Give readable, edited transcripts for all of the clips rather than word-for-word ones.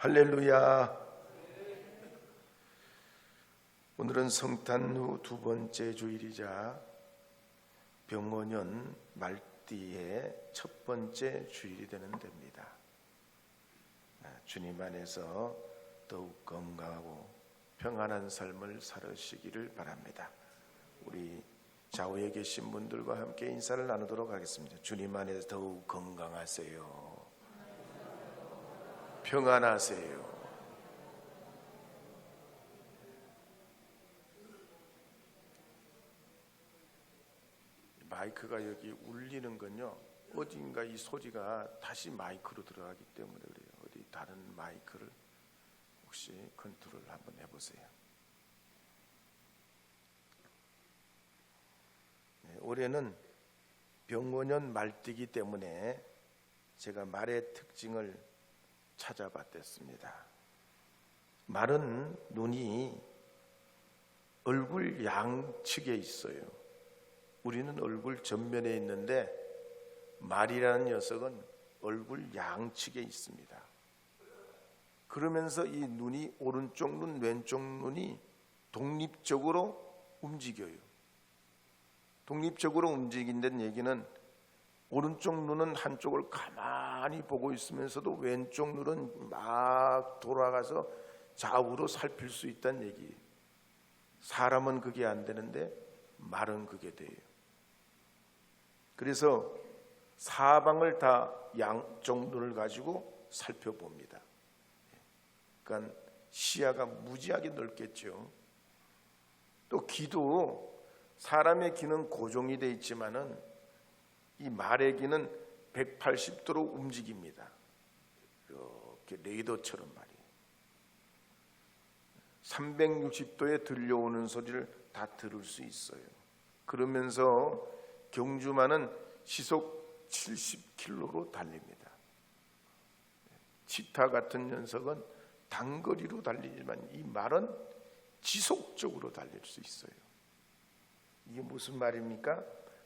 할렐루야. 오늘은 성탄 후 두 번째 주일이자 병원년 말띠의 첫 번째 주일이 되는 데입니다. 주님 안에서 더욱 건강하고 평안한 삶을 살으시기를 바랍니다. 우리 좌우에 계신 분들과 함께 인사를 나누도록 하겠습니다. 주님 안에서 더욱 건강하세요. 평안하세요. 마이크가 여기 울리는 건요, 어딘가 이 소리가 다시 마이크로 들어가기 때문에 그래요. 어디 다른 마이크를 혹시 컨트롤 한번 해보세요. 네, 올해는 병원년 말띠이기 때문에 제가 말의 특징을 찾아봤습니다. 말은 눈이 얼굴 양측에 있어요. 우리는 얼굴 전면에 있는데 말이라는 녀석은 얼굴 양측에 있습니다. 그러면서 이 눈이 오른쪽 눈, 왼쪽 눈이 독립적으로 움직여요. 독립적으로 움직인다는 얘기는 오른쪽 눈은 한쪽을 가만히 보고 있으면서도 왼쪽 눈은 막 돌아가서 좌우로 살필 수 있다는 얘기예요. 사람은 그게 안 되는데 말은 그게 돼요. 그래서 사방을 다 양쪽 눈을 가지고 살펴봅니다. 그러니까 시야가 무지하게 넓겠죠. 또 귀도, 사람의 귀는 고정이 되어 있지만은 이 말의 귀는 180도로 움직입니다. 이렇게 레이더처럼 말이에요. 360도에 들려오는 소리를 다 들을 수 있어요. 그러면서 경주마는 시속 70km로 달립니다. 치타 같은 녀석은 단거리로 달리지만 이 말은 지속적으로 달릴 수 있어요. 이게 무슨 말입니까?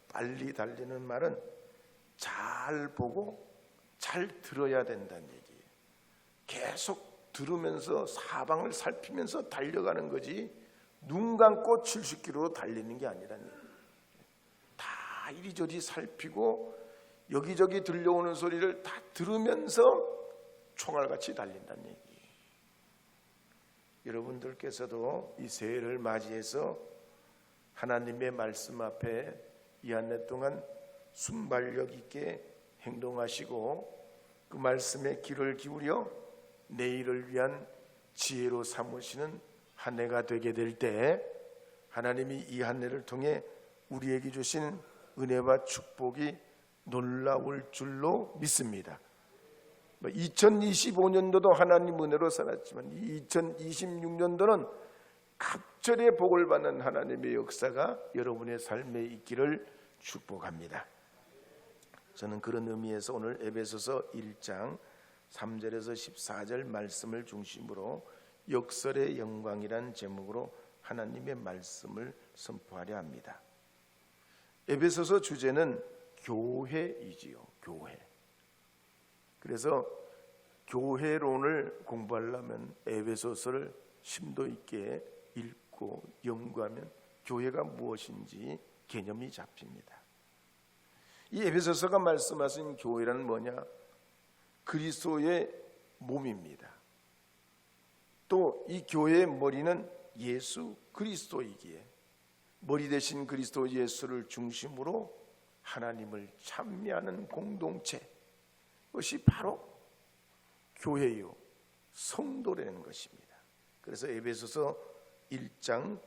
빨리 달리는 말은 잘 보고 잘 들어야 된다는 얘기예요. 계속 들으면서 사방을 살피면서 달려가는 거지 눈 감고 70km로 달리는 게 아니라는 얘기예요. 다 이리저리 살피고 여기저기 들려오는 소리를 다 들으면서 총알같이 달린다는 얘기예요. 여러분들께서도 이 새해를 맞이해서 하나님의 말씀 앞에 이 한 해 동안 순발력 있게 행동하시고 그 말씀에 귀를 기울여 내일을 위한 지혜로 삼으시는 한 해가 되게 될 때 하나님이 이 한 해를 통해 우리에게 주신 은혜와 축복이 놀라울 줄로 믿습니다. 2025년도도 하나님 은혜로 살았지만 2026년도는 갑절의 복을 받는 하나님의 역사가 여러분의 삶에 있기를 축복합니다. 저는 그런 의미에서 오늘 에베소서 1장 3절에서 14절 말씀을 중심으로 역설의 영광이란 제목으로 하나님의 말씀을 선포하려 합니다. 에베소서 주제는 교회이지요. 교회. 그래서 교회론을 공부하려면 에베소서를 심도 있게 읽고 연구하면 교회가 무엇인지 개념이 잡힙니다. 이 에베소서가 말씀하신 교회란 뭐냐? 그리스도의 몸입니다. 또 이 교회의 머리는 예수 그리스도이기에 머리 대신 그리스도 예수를 중심으로 하나님을 찬미하는 공동체, 그것이 바로 교회요 성도라는 것입니다. 그래서 에베소서 1장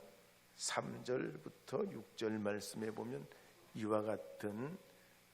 3절부터 6절 말씀에 보면 이와 같은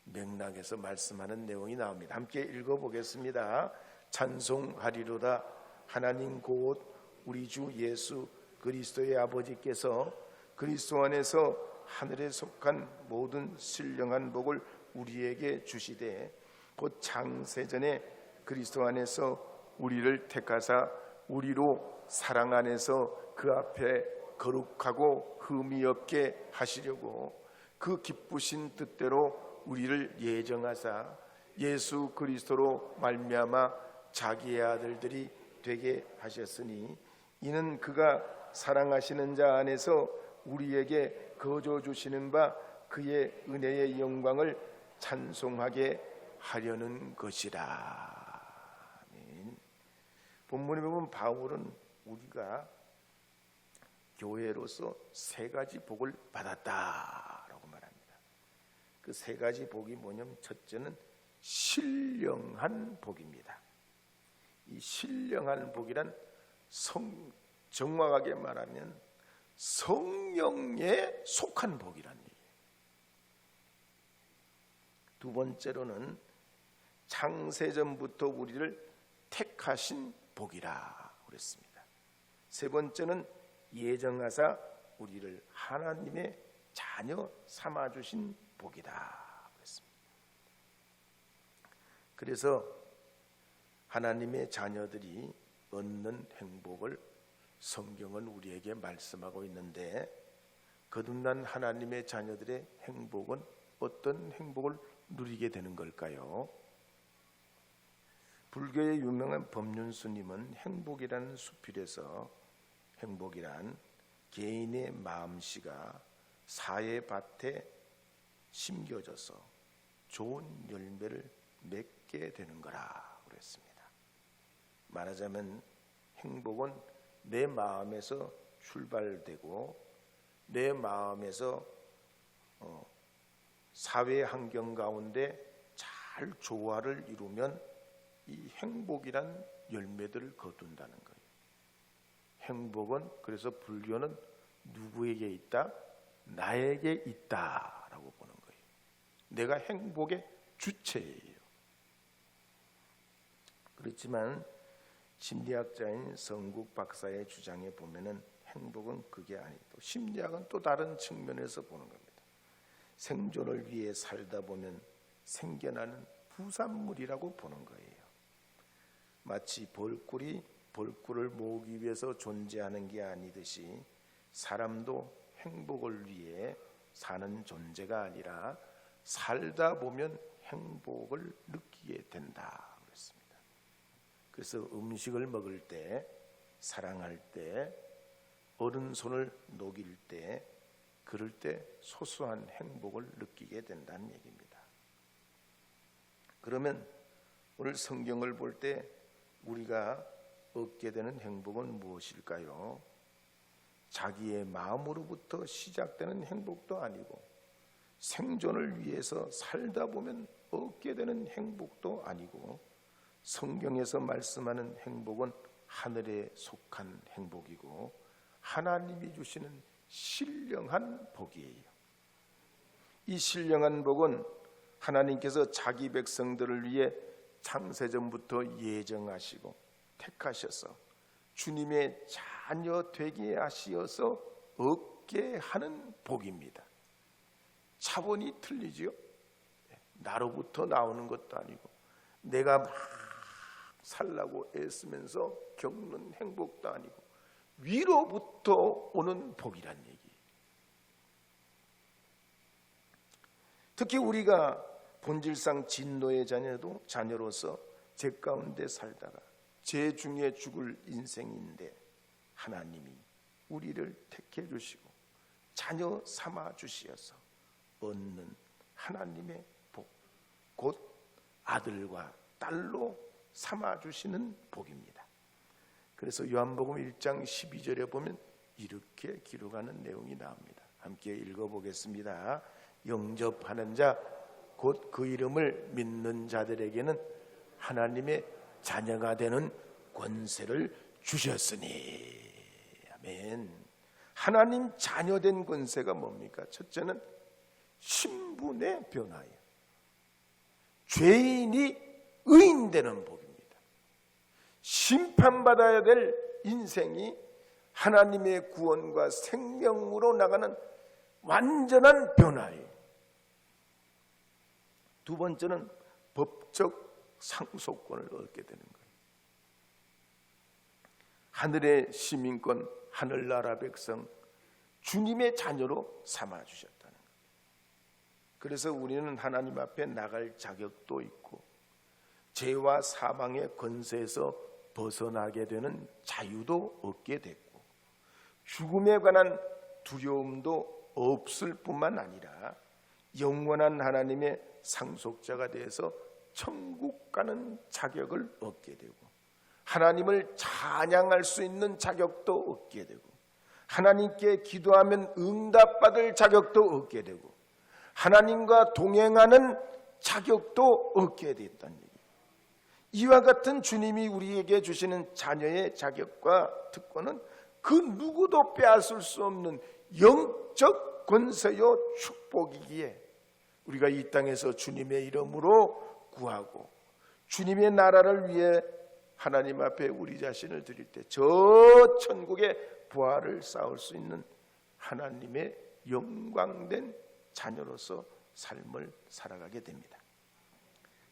맥락에서 말씀하는 내용이 나옵니다. 함께 읽어보겠습니다. 찬송하리로다. 하나님 곧 우리 주 예수 그리스도의 아버지께서 그리스도 안에서 하늘에 속한 모든 신령한 복을 우리에게 주시되 곧 창세전에 그리스도 안에서 우리를 택하사 우리로 사랑 안에서 그 앞에 거룩하고 흠이 없게 하시려고 그 기쁘신 뜻대로 우리를 예정하사 예수 그리스도로 말미암아 자기의 아들들이 되게 하셨으니 이는 그가 사랑하시는 자 안에서 우리에게 거저 주시는 바 그의 은혜의 영광을 찬송하게 하려는 것이라. 아멘. 본문에 보면 바울은 우리가 교회로서 세 가지 복을 받았다라고 말합니다. 그 세 가지 복이 뭐냐면 첫째는 신령한 복입니다. 이 신령한 복이란 정확하게 말하면 성령에 속한 복이란 얘기예요. 두 번째로는 창세전부터 우리를 택하신 복이라 그랬습니다. 세 번째는 예정하사 우리를 하나님의 자녀 삼아주신 복이다 그랬습니다. 그래서 하나님의 자녀들이 얻는 행복을 성경은 우리에게 말씀하고 있는데, 거듭난 하나님의 자녀들의 행복은 어떤 행복을 누리게 되는 걸까요? 불교의 유명한 법륜스님은 행복이라는 수필에서 행복이란 개인의 마음씨가 사회밭에 심겨져서 좋은 열매를 맺게 되는 거라 그랬습니다. 말하자면 행복은 내 마음에서 출발되고 내 마음에서 사회 환경 가운데 잘 조화를 이루면 이 행복이란 열매들을 거둔다는 거예요. 행복은 그래서 불교는 누구에게 있다? 나에게 있다라고 보는 거예요. 내가 행복의 주체예요. 그렇지만 심리학자인 성국 박사의 주장에 보면은 행복은 그게 아니고, 심리학은 또 다른 측면에서 보는 겁니다. 생존을 위해 살다 보면 생겨나는 부산물이라고 보는 거예요. 마치 벌꿀이 벌꿀을 모으기 위해서 존재하는 게 아니듯이 사람도 행복을 위해 사는 존재가 아니라 살다 보면 행복을 느끼게 된다 그랬습니다. 그래서 음식을 먹을 때, 사랑할 때, 어른 손을 녹일 때, 그럴 때 소소한 행복을 느끼게 된다는 얘기입니다. 그러면 오늘 성경을 볼 때 우리가 얻게 되는 행복은 무엇일까요? 자기의 마음으로부터 시작되는 행복도 아니고, 생존을 위해서 살다 보면 얻게 되는 행복도 아니고, 성경에서 말씀하는 행복은 하늘에 속한 행복이고 하나님이 주시는 신령한 복이에요. 이 신령한 복은 하나님께서 자기 백성들을 위해 창세전부터 예정하시고 택하셔서 주님의 자녀 되게 하시어서 얻게 하는 복입니다. 차원이 틀리지요. 나로부터 나오는 것도 아니고 내가 막 살라고 애쓰면서 겪는 행복도 아니고 위로부터 오는 복이란 얘기예요. 특히 우리가 본질상 진노의 자녀로서 죄 가운데 살다가 죄 중에 죽을 인생인데 하나님이 우리를 택해 주시고 자녀 삼아 주시어서 얻는 하나님의 복, 곧 아들과 딸로 삼아 주시는 복입니다. 그래서 요한복음 1장 12절에 보면 이렇게 기록하는 내용이 나옵니다. 함께 읽어보겠습니다. 영접하는 자 곧 그 이름을 믿는 자들에게는 하나님의 자녀가 되는 권세를 주셨으니. 아멘. 하나님 자녀된 권세가 뭡니까? 첫째는 신분의 변화예요. 죄인이 의인되는 복입니다. 심판받아야 될 인생이 하나님의 구원과 생명으로 나가는 완전한 변화예요. 두 번째는 법적 상속권을 얻게 되는 거예요. 하늘의 시민권, 하늘나라 백성, 주님의 자녀로 삼아주셨다는 거예요. 그래서 우리는 하나님 앞에 나갈 자격도 있고 죄와 사망의 권세에서 벗어나게 되는 자유도 얻게 됐고, 죽음에 관한 두려움도 없을 뿐만 아니라 영원한 하나님의 상속자가 되어서 천국 가는 자격을 얻게 되고, 하나님을 찬양할 수 있는 자격도 얻게 되고, 하나님께 기도하면 응답받을 자격도 얻게 되고, 하나님과 동행하는 자격도 얻게 됐다는 얘기예요. 이와 같은 주님이 우리에게 주시는 자녀의 자격과 특권은 그 누구도 빼앗을 수 없는 영적 권세요 축복이기에, 우리가 이 땅에서 주님의 이름으로 구하고 주님의 나라를 위해 하나님 앞에 우리 자신을 드릴 때 저 천국의 부활을 쌓을 수 있는 하나님의 영광된 자녀로서 삶을 살아가게 됩니다.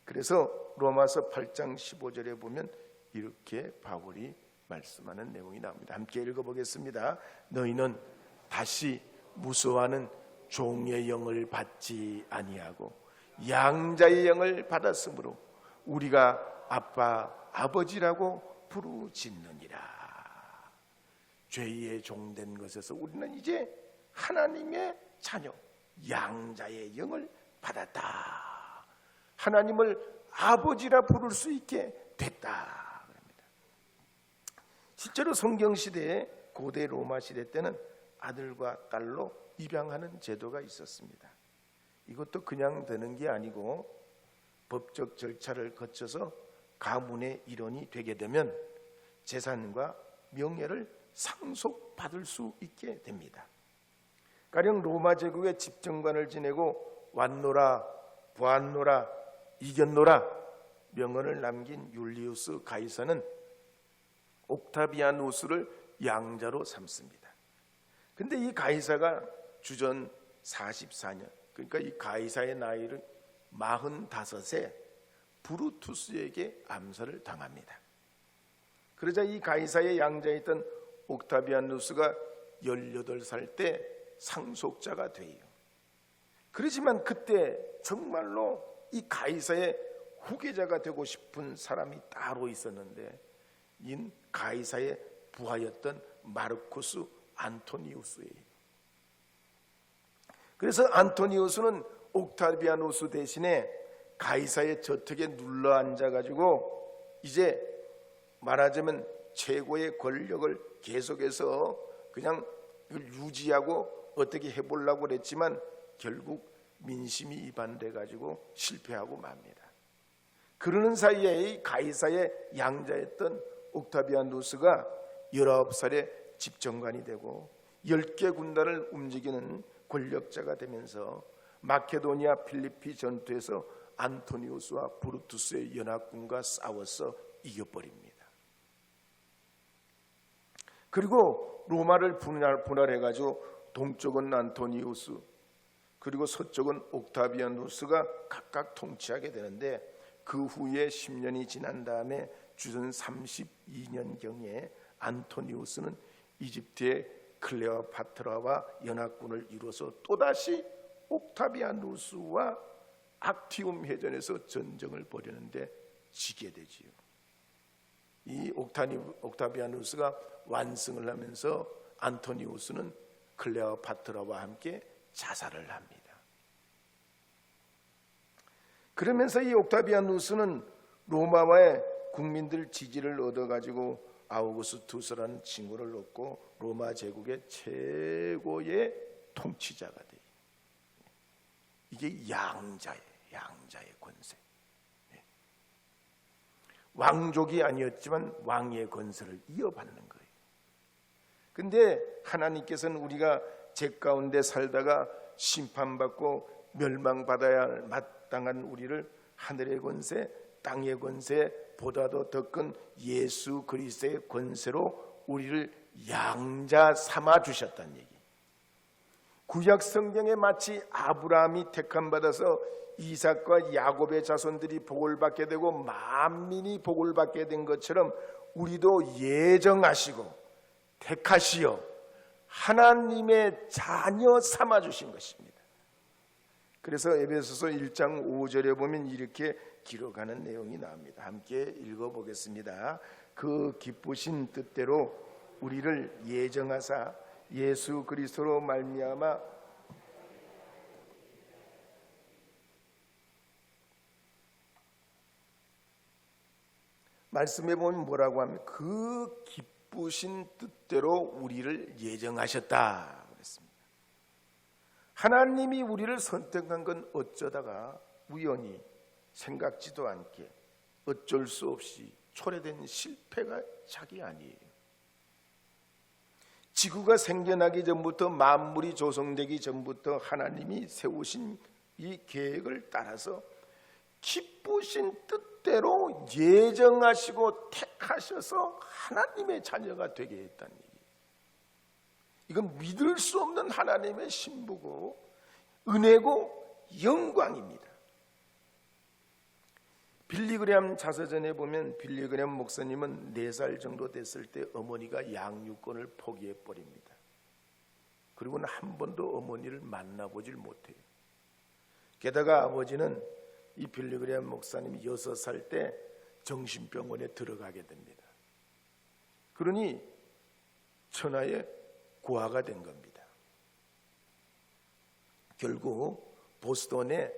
그래서 로마서 8장 15절에 보면 이렇게 바울이 말씀하는 내용이 나옵니다. 함께 읽어보겠습니다. 너희는 다시 무서워하는 종의 영을 받지 아니하고 양자의 영을 받았으므로 우리가 아빠 아버지라고 부르짖느니라. 죄의 종된 것에서 우리는 이제 하나님의 자녀, 양자의 영을 받았다. 하나님을 아버지라 부를 수 있게 됐다. 실제로 성경시대에 고대 로마 시대 때는 아들과 딸로 입양하는 제도가 있었습니다. 이것도 그냥 되는 게 아니고 법적 절차를 거쳐서 가문의 일원이 되게 되면 재산과 명예를 상속받을 수 있게 됩니다. 가령 로마 제국의 집정관을 지내고 왔노라 보았노라 이겼노라 명언을 남긴 율리우스 가이사는 옥타비아누스를 양자로 삼습니다. 근데 이 가이사가 주전 44년, 그러니까 이 가이사의 나이를 45세 브루투스에게 암살을 당합니다. 그러자 이 가이사의 양자였던 옥타비아누스가 18살 때 상속자가 돼요. 그렇지만 그때 정말로 이 가이사의 후계자가 되고 싶은 사람이 따로 있었는데, 이 가이사의 부하였던 마르쿠스 안토니우스예요. 그래서 안토니우스는 옥타비아누스 대신에 가이사의 저택에 눌러 앉아가지고 이제 말하자면 최고의 권력을 계속해서 그냥 유지하고 어떻게 해보려고 그랬지만 결국 민심이 이반돼가지고 실패하고 맙니다. 그러는 사이에 이 가이사의 양자였던 옥타비아누스가 19살에 집정관이 되고 10개 군단을 움직이는 권력자가 되면서 마케도니아 필리피 전투에서 안토니우스와 브루투스의 연합군과 싸워서 이겨버립니다. 그리고 로마를 분할해가지고 동쪽은 안토니우스 그리고 서쪽은 옥타비아누스가 각각 통치하게 되는데, 그 후에 10년이 지난 다음에 주전 32년경에 안토니우스는 이집트의 클레오파트라와 연합군을 이루어서 또다시 옥타비아누스와 악티움 해전에서 전쟁을 벌이는데 지게 되지요. 이 옥타비아누스가 완승을 하면서 안토니우스는 클레오파트라와 함께 자살을 합니다. 그러면서 이 옥타비아누스는 로마와의 국민들 지지를 얻어가지고 아우구스투스라는 칭호를 얻고 로마 제국의 최고의 통치자가 돼요. 이게 양자의 권세. 왕족이 아니었지만 왕의 권세를 이어받는 거예요. 근데 하나님께서는 우리가 죄 가운데 살다가 심판받고 멸망받아야 할 마땅한 우리를 하늘의 권세, 땅의 권세보다도 더 큰 예수 그리스도의 권세로 우리를 양자 삼아 주셨다는 얘기. 구약 성경에 마치 아브라함이 택함 받아서 이삭과 야곱의 자손들이 복을 받게 되고 만민이 복을 받게 된 것처럼 우리도 예정하시고 택하시어 하나님의 자녀 삼아 주신 것입니다. 그래서 에베소서 1장 5절에 보면 이렇게 기록하는 내용이 나옵니다. 함께 읽어보겠습니다. 그 기쁘신 뜻대로 우리를 예정하사 예수 그리스도로 말미암아 말씀해 보면 뭐라고 하면 그 기쁘신 뜻대로 우리를 예정하셨다 그랬습니다. 하나님이 우리를 선택한 건 어쩌다가 우연히 생각지도 않게 어쩔 수 없이 초래된 실패가 자기 아니에요. 지구가 생겨나기 전부터, 만물이 조성되기 전부터 하나님이 세우신 이 계획을 따라서 기쁘신 뜻대로 예정하시고 택하셔서 하나님의 자녀가 되게 했다는 얘기예요. 이건 믿을 수 없는 하나님의 신부고 은혜고 영광입니다. 빌리그레암 자서전에 보면 빌리그레암 목사님은 4살 정도 됐을 때 어머니가 양육권을 포기해 버립니다. 그리고는 한 번도 어머니를 만나보질 못해요. 게다가 아버지는 이 빌리그레암 목사님이 6살 때 정신병원에 들어가게 됩니다. 그러니 천하의 고아가 된 겁니다. 결국 보스턴에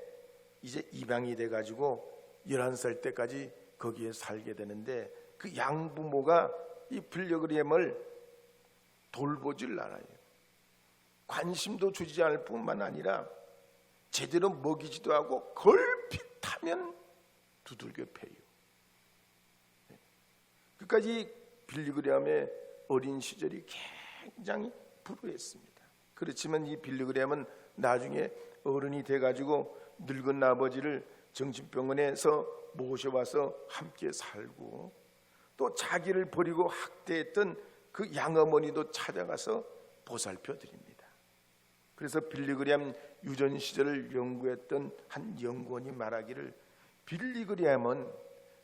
이제 입양이 돼가지고 11살 때까지 거기에 살게 되는데 그 양부모가 이 빌리그레암을 돌보질 않아요. 관심도 주지 않을 뿐만 아니라 제대로 먹이지도 하고 걸핏하면 두들겨 패요. 끝까지 빌리그레암의 어린 시절이 굉장히 불우했습니다. 그렇지만 이 빌리그레암은 나중에 어른이 돼가지고 늙은 아버지를 정신병원에서 모셔와서 함께 살고 또 자기를 버리고 학대했던 그 양어머니도 찾아가서 보살펴 드립니다. 그래서 빌리그레암 유전 시절을 연구했던 한 연구원이 말하기를 빌리그레암은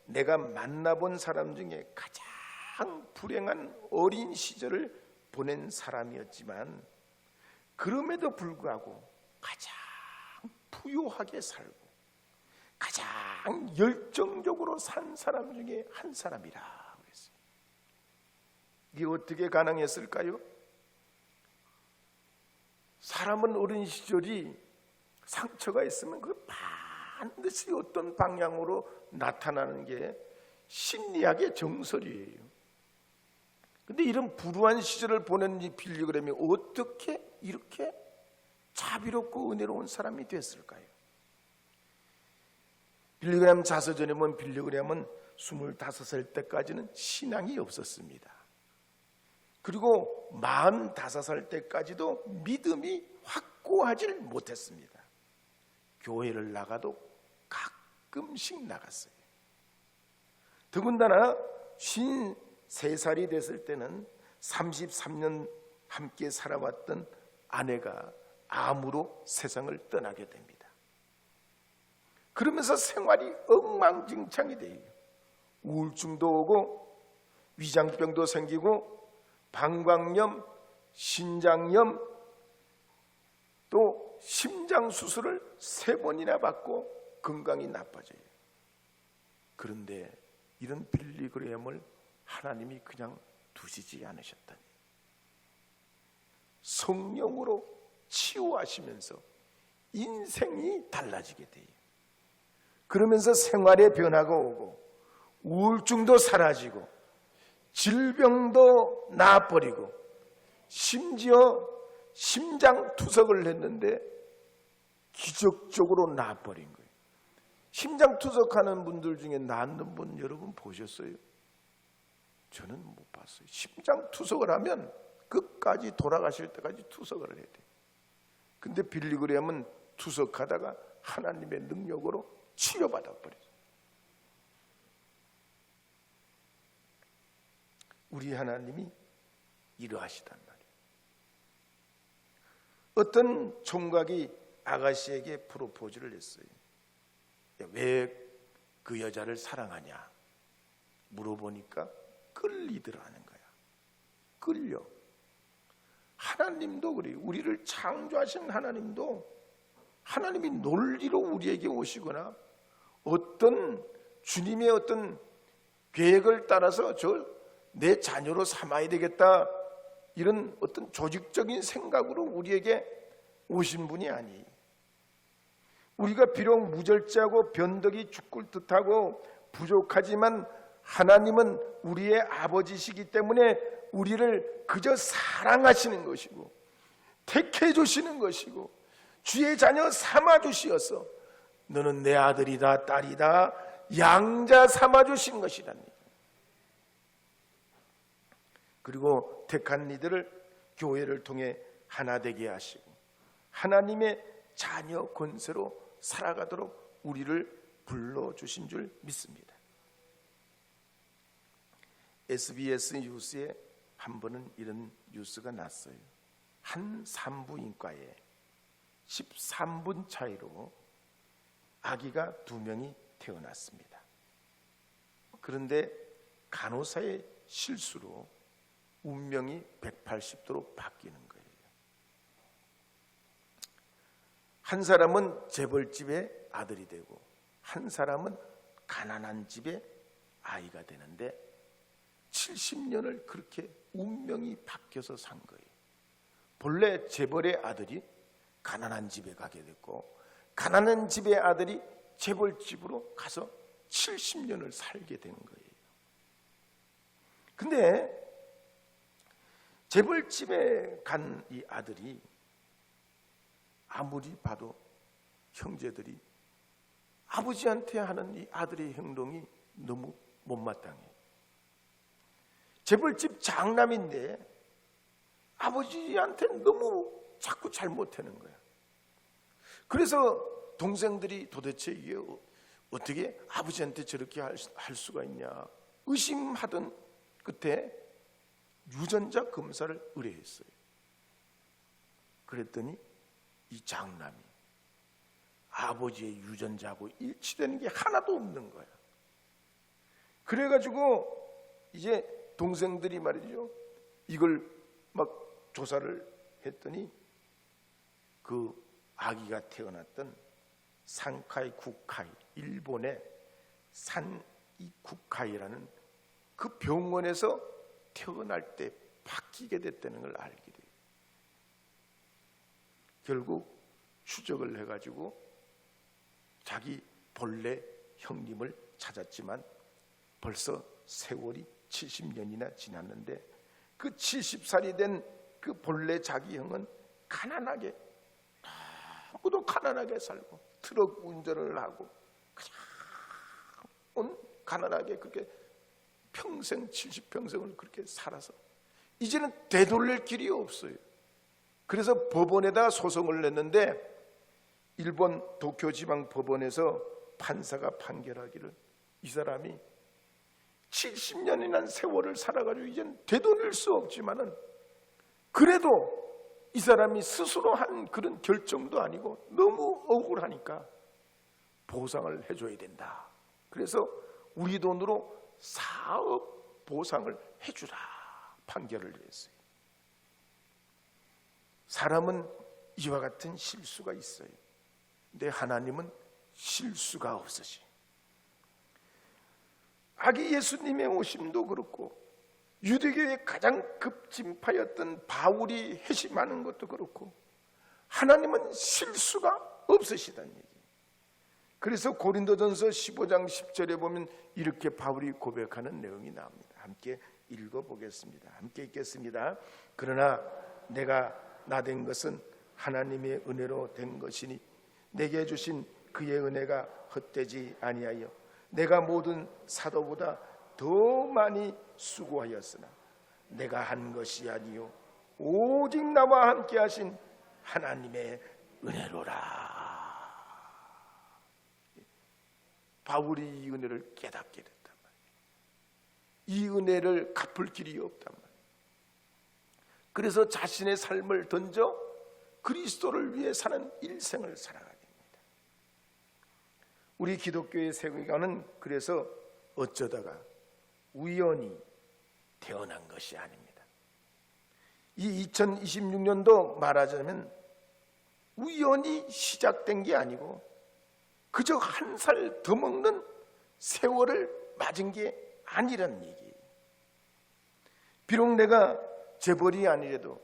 내가 만나본 사람 중에 가장 불행한 어린 시절을 보낸 사람이었지만 그럼에도 불구하고 가장 부유하게 살고 가장 열정적으로 산 사람 중에 한 사람이라 그랬어요. 이게 어떻게 가능했을까요? 사람은 어린 시절이 상처가 있으면 그 반드시 어떤 방향으로 나타나는 게 심리학의 정설이에요. 근데 이런 불우한 시절을 보낸 이 빌리그레암이 어떻게 이렇게 자비롭고 은혜로운 사람이 됐을까요? 빌리그레암 자서전에 보면 빌리그레암은 25살 때까지는 신앙이 없었습니다. 그리고 45살 때까지도 믿음이 확고하지 못했습니다. 교회를 나가도 가끔씩 나갔어요. 더군다나 53살이 됐을 때는 33년 함께 살아왔던 아내가 암으로 세상을 떠나게 됩니다. 그러면서 생활이 엉망진창이 돼요. 우울증도 오고 위장병도 생기고 방광염, 신장염, 또 심장수술을 3번이나 받고 건강이 나빠져요. 그런데 이런 빌리그레암을 하나님이 그냥 두시지 않으셨다니, 성령으로 치유하시면서 인생이 달라지게 돼요. 그러면서 생활의 변화가 오고 우울증도 사라지고 질병도 나아버리고 심지어 심장 투석을 했는데 기적적으로 나아버린 거예요. 심장 투석하는 분들 중에 낫는 분 여러분 보셨어요? 저는 못 봤어요. 심장 투석을 하면 끝까지 돌아가실 때까지 투석을 해야 돼요. 근데 빌리그레암은 투석하다가 하나님의 능력으로 치료받아 버렸어요. 우리 하나님이 이러하시단 말이에요. 어떤 총각이 아가씨에게 프로포즈를 했어요. 왜 그 여자를 사랑하냐 물어보니까 끌리더라는 거야. 끌려. 하나님도 그래요. 우리를 창조하신 하나님도 하나님이 논리로 우리에게 오시거나 어떤 주님의 어떤 계획을 따라서 저 내 자녀로 삼아야 되겠다, 이런 어떤 조직적인 생각으로 우리에게 오신 분이 아니에요. 우리가 비록 무절제하고 변덕이 죽을 듯하고 부족하지만 하나님은 우리의 아버지시기 때문에 우리를 그저 사랑하시는 것이고 택해 주시는 것이고 주의 자녀 삼아 주시어서 너는 내 아들이다 딸이다 양자 삼아 주신 것이라니. 그리고 택한 이들을 교회를 통해 하나 되게 하시고 하나님의 자녀 권세로 살아가도록 우리를 불러주신 줄 믿습니다. SBS 뉴스에 한 번은 이런 뉴스가 났어요. 한 산부인과에 13분 차이로 아기가 2명이 태어났습니다. 그런데 간호사의 실수로 운명이 180도로 바뀌는 거예요. 한 사람은 재벌집의 아들이 되고 한 사람은 가난한 집의 아이가 되는데 70년을 그렇게 운명이 바뀌어서 산 거예요. 본래 재벌의 아들이 가난한 집에 가게 됐고 가난한 집의 아들이 재벌집으로 가서 70년을 살게 된 거예요. 근데 재벌집에 간 이 아들이 아무리 봐도 형제들이 아버지한테 하는 이 아들의 행동이 너무 못마땅해. 재벌집 장남인데 아버지한테 너무 자꾸 잘못하는 거야. 그래서 동생들이 도대체 이게 어떻게 아버지한테 저렇게 할 수가 있냐 의심하던 끝에 유전자 검사를 의뢰했어요. 그랬더니 이 장남이 아버지의 유전자하고 일치되는 게 하나도 없는 거야. 그래가지고 이제 동생들이 말이죠, 이걸 막 조사를 했더니 그 아기가 태어났던 산카이 구카이, 일본의 산이 구카이라는 그 병원에서 태어날 때 바뀌게 됐다는 걸 알게 돼요. 결국 추적을 해가지고 자기 본래 형님을 찾았지만 벌써 세월이 70년이나 지났는데 그 70살이 된 그 본래 자기 형은 가난하게, 너무도 가난하게 살고 트럭 운전을 하고 그냥 가난하게 그렇게 평생 70평생을 그렇게 살아서 이제는 되돌릴 길이 없어요. 그래서 법원에다 소송을 냈는데 일본 도쿄지방 법원에서 판사가 판결하기를 이 사람이 70년이나 세월을 살아가지고 이제는 되돌릴 수 없지만은 그래도 이 사람이 스스로 한 그런 결정도 아니고 너무 억울하니까 보상을 해줘야 된다. 그래서 우리 돈으로 4억 보상을 해주라 판결을 했어요. 사람은 이와 같은 실수가 있어요. 근데 하나님은 실수가 없으시. 아기 예수님의 오심도 그렇고 유대교의 가장 급진파였던 바울이 회심하는 것도 그렇고 하나님은 실수가 없으시다는 얘기예요. 그래서 고린도전서 15장 10절에 보면 이렇게 바울이 고백하는 내용이 나옵니다. 함께 읽어보겠습니다. 함께 읽겠습니다. 그러나 내가 나된 것은 하나님의 은혜로 된 것이니 내게 주신 그의 은혜가 헛되지 아니하여 내가 모든 사도보다 더 많이 수고하였으나 내가 한 것이 아니요 오직 나와 함께 하신 하나님의 은혜로라. 바울이 이 은혜를 깨닫게 됐단 말이에요. 이 은혜를 갚을 길이 없단 말이에요. 그래서 자신의 삶을 던져 그리스도를 위해 사는 일생을 살아가게 됩니다. 우리 기독교의 세계관은 그래서 어쩌다가 우연히 태어난 것이 아닙니다. 이 2026년도 말하자면 우연히 시작된 게 아니고 그저 한 살 더 먹는 세월을 맞은 게 아니란 얘기예요. 비록 내가 재벌이 아니래도,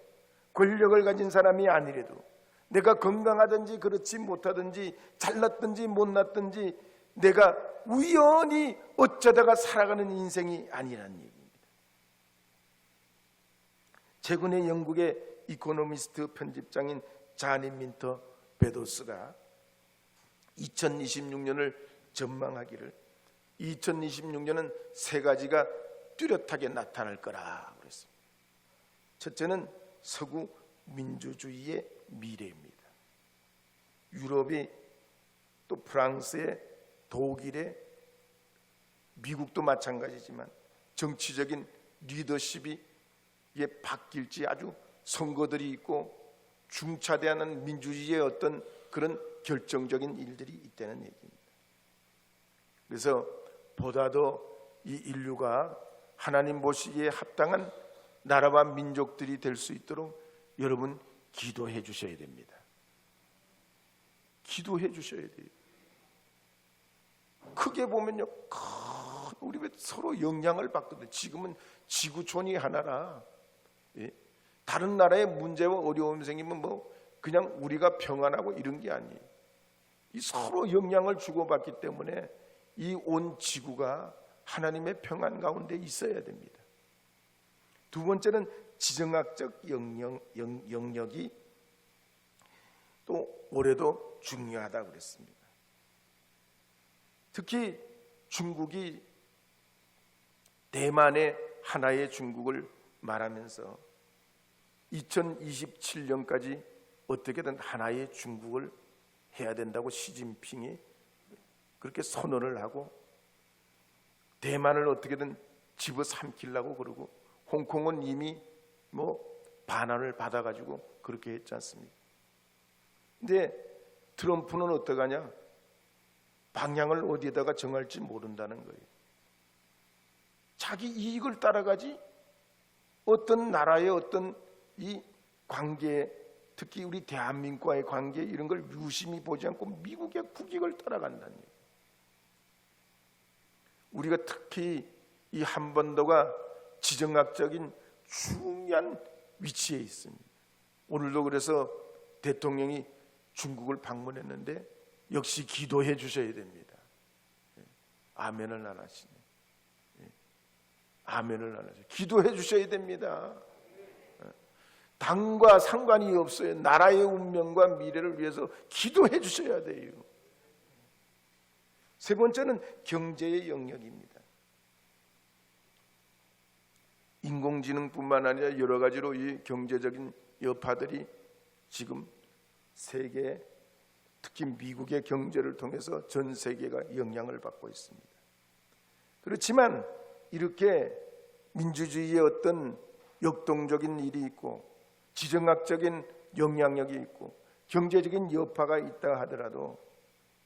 권력을 가진 사람이 아니래도, 내가 건강하든지 그렇지 못하든지 잘났든지 못났든지 내가 우연히 어쩌다가 살아가는 인생이 아니란 얘기입니다. 최근에 영국의 이코노미스트 편집장인 자니 민터 베도스가 2026년을 전망하기를 2026년은 세 가지가 뚜렷하게 나타날 거라 그랬습니다. 첫째는 서구 민주주의의 미래입니다. 유럽이 또 프랑스의, 독일의, 미국도 마찬가지지만 정치적인 리더십이 바뀔지 아주 선거들이 있고 중차대하는 민주주의의 어떤 그런 결정적인 일들이 있다는 얘기입니다. 그래서 보다 더 이 인류가 하나님 보시기에 합당한 나라와 민족들이 될 수 있도록 여러분 기도해 주셔야 됩니다. 기도해 주셔야 돼요. 크게 보면요, 우리 왜 서로 영향을 받거든요. 지금은 지구촌이 하나라. 예? 다른 나라의 문제와 어려움이 생기면 뭐 그냥 우리가 평안하고 이런 게 아니에요. 이 서로 영향을 주고받기 때문에 이 온 지구가 하나님의 평안 가운데 있어야 됩니다. 두 번째는 지정학적 영역이 또 올해도 중요하다고 그랬습니다. 특히 중국이 대만의 하나의 중국을 말하면서 2027년까지 어떻게든 하나의 중국을 해야 된다고 시진핑이 그렇게 선언을 하고 대만을 어떻게든 집어삼키려고 그러고 홍콩은 이미 뭐 반환을 받아가지고 그렇게 했지 않습니까? 근데 트럼프는 어떡하냐? 방향을 어디에다가 정할지 모른다는 거예요. 자기 이익을 따라가지 어떤 나라의 어떤 이 관계, 특히 우리 대한민국과의 관계 이런 걸 유심히 보지 않고 미국의 국익을 따라간다는 얘기예요. 우리가 특히 이 한반도가 지정학적인 중요한 위치에 있습니다. 오늘도 그래서 대통령이 중국을 방문했는데 역시 기도해 주셔야 됩니다. 아멘을 안 하시네. 아멘을 안 하시네. 기도해 주셔야 됩니다. 당과 상관이 없어요. 나라의 운명과 미래를 위해서 기도해 주셔야 돼요. 세 번째는 경제의 영역입니다. 인공지능뿐만 아니라 여러 가지로 이 경제적인 여파들이 지금 세계, 특히 미국의 경제를 통해서 전 세계가 영향을 받고 있습니다. 그렇지만 이렇게 민주주의의 어떤 역동적인 일이 있고 지정학적인 영향력이 있고 경제적인 여파가 있다 하더라도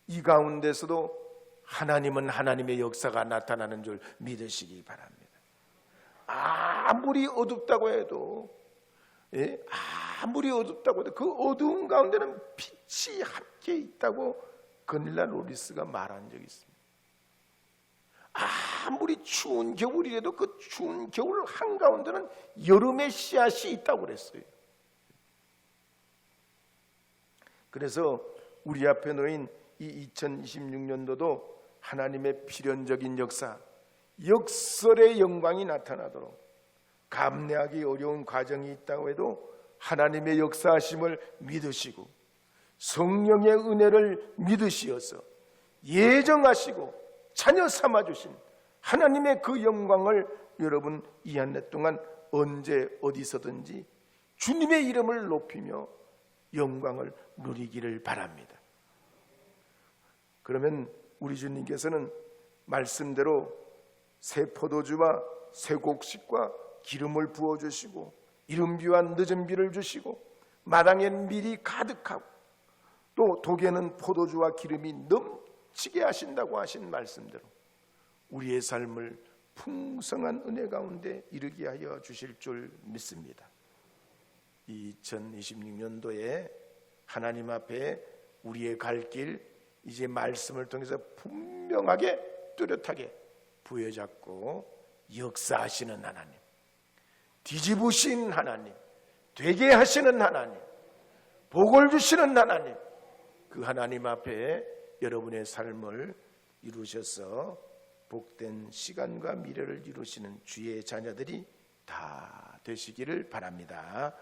이 가운데서도 하나님은 하나님의 역사가 나타나는 줄 믿으시기 바랍니다. 아무리 어둡다고 해도, 아무리 어둡다고 해도 그 어두운 가운데는 빛이 함께 있다고 거닐라 로리스가 말한 적이 있습니다. 아무리 추운 겨울이라도 그 추운 겨울 한가운데는 여름의 씨앗이 있다고 그랬어요. 그래서 우리 앞에 놓인 이 2026년도도 하나님의 필연적인 역사, 역설의 영광이 나타나도록 감내하기 어려운 과정이 있다고 해도 하나님의 역사하심을 믿으시고 성령의 은혜를 믿으시어서 예정하시고 자녀 삼아주신 하나님의 그 영광을 여러분 이 한 해 동안 언제 어디서든지 주님의 이름을 높이며 영광을 누리기를 바랍니다. 그러면 우리 주님께서는 말씀대로 새 포도주와 새 곡식과 기름을 부어주시고 이른비와 늦은비를 주시고 마당에 밀이 가득하고 또 독에는 포도주와 기름이 넘치게 하신다고 하신 말씀대로 우리의 삶을 풍성한 은혜 가운데 이르게 하여 주실 줄 믿습니다. 2026년도에 하나님 앞에 우리의 갈 길 이제 말씀을 통해서 분명하게 뚜렷하게 부여잡고 역사하시는 하나님, 뒤집으신 하나님, 되게 하시는 하나님, 복을 주시는 하나님, 그 하나님 앞에 여러분의 삶을 이루셔서 복된 시간과 미래를 이루시는 주의 자녀들이 다 되시기를 바랍니다.